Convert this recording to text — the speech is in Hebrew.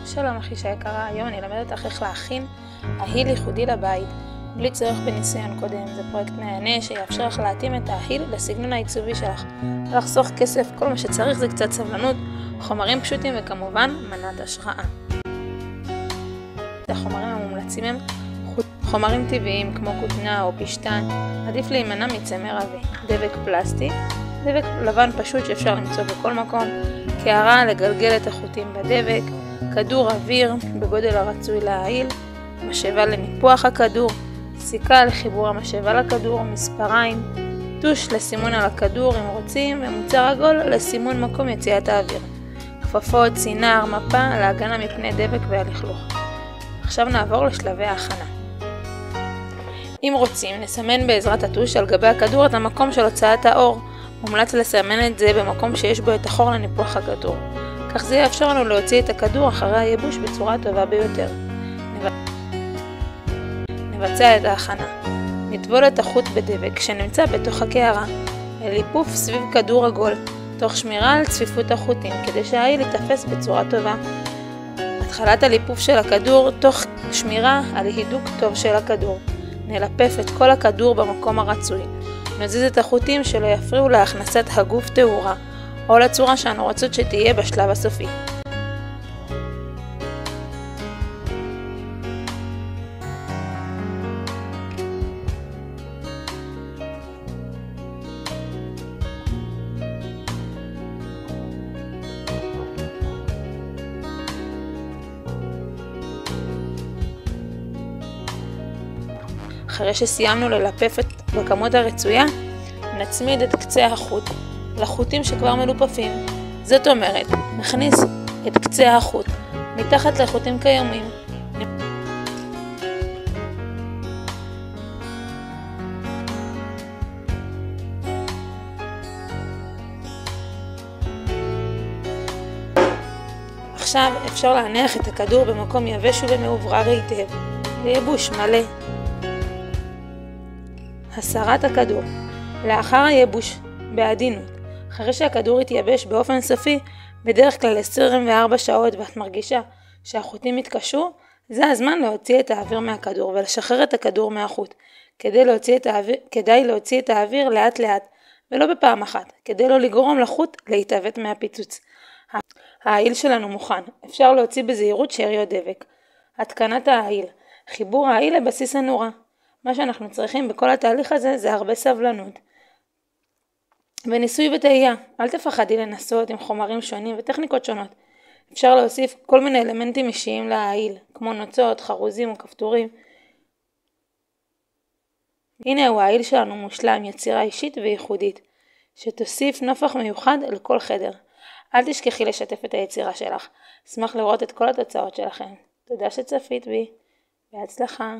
שלום אחישה יקרה, היום אני אלמד אותך איך להכין אהיל ייחודי לבית בלי צורך בניסיון קודם. זה פרויקט נהנה שיאפשר לך להתאים את האהיל לסגנון העיצובי שלך, לחסוך כסף. כל מה שצריך זה קצת סבלנות, חומרים פשוטים וכמובן מנת השראה. החומרים המומלצים הם חומרים טבעיים כמו כותנה או פשטן. עדיף להימנע מצמר עבי, דבק פלסטי, דבק לבן פשוט שאפשר למצוא בכל מקום, קערה לגלגל את החוטים בדבק, כדור אוויר בגודל הרצוי להאיל, משאבה לניפוח הכדור, סיכה לחיבור המשאבה לכדור, מספריים, טוש לסימון על הכדור אם רוצים, ומוצר עגול לסימון מקום יציאת האוויר, כפפות, צינר, מפה להגנה מפני דבק והלכלוך. עכשיו נעבור לשלבי ההכנה. אם רוצים, נסמן בעזרת הטוש על גבי הכדור את המקום של הוצאת האור. מומלץ לסמן את זה במקום שיש בו את החור לניפוח הכדור. כך זה יאפשר לנו להוציא את הכדור אחרי הייבוש בצורה טובה ביותר. נבצע את ההכנה. נטבול את החוט בדבק שנמצא בתוך הקערה, לליפוף סביב כדור עגול, תוך שמירה על צפיפות החוטים כדי שהאהיל יתפס בצורה טובה. התחלת הליפוף של הכדור תוך שמירה על הידוק טוב של הכדור. נלפף את כל הכדור במקום הרצוי. נזיז את החוטים שלא יפריעו להכנסת הגוף תאורה, או לצורה שאנו רוצות שתהיה בשלב הסופי. אחרי שסיימנו ללפף בכמות הרצויה, נצמיד את קצה החוט לחוטים שכבר מלופפים. זאת אומרת, נכניס את קצה החוט מתחת לחוטים קיימים. עכשיו אפשר להניח את הכדור במקום יבש ומאוברר היטב, לייבוש מלא. הסרת הכדור. לאחר הייבוש בעדינות, אחרי שהכדור יתייבש באופן סופי, בדרך כלל 24 שעות ואת מרגישה שהחוטים התקשו, זה הזמן להוציא את האוויר מהכדור ולשחרר את הכדור מהחוט. כדאי להוציא את האוויר לאט לאט ולא בפעם אחת, כדי לא לגרום לחוט להתעוות מהפיצוץ. האהיל שלנו מוכן, אפשר להוציא בזהירות שאריות דבק. התקנת האהיל. חיבור האהיל לבסיס הנורה. מה שאנחנו צריכים בכל התהליך הזה זה הרבה סבלנות. וניסוי וטעייה, אל תפחדי לנסות עם חומרים שונים וטכניקות שונות. אפשר להוסיף כל מיני אלמנטים אישיים להאהיל, כמו נוצות, חרוזים וכפתורים. הנה הוא האהיל שלנו מושלם, יצירה אישית וייחודית, שתוסיף נופח מיוחד לכל חדר. אל תשכחי לשתף את היצירה שלך. אשמח לראות את כל התוצאות שלכם. תודה שצפית בי, בהצלחה.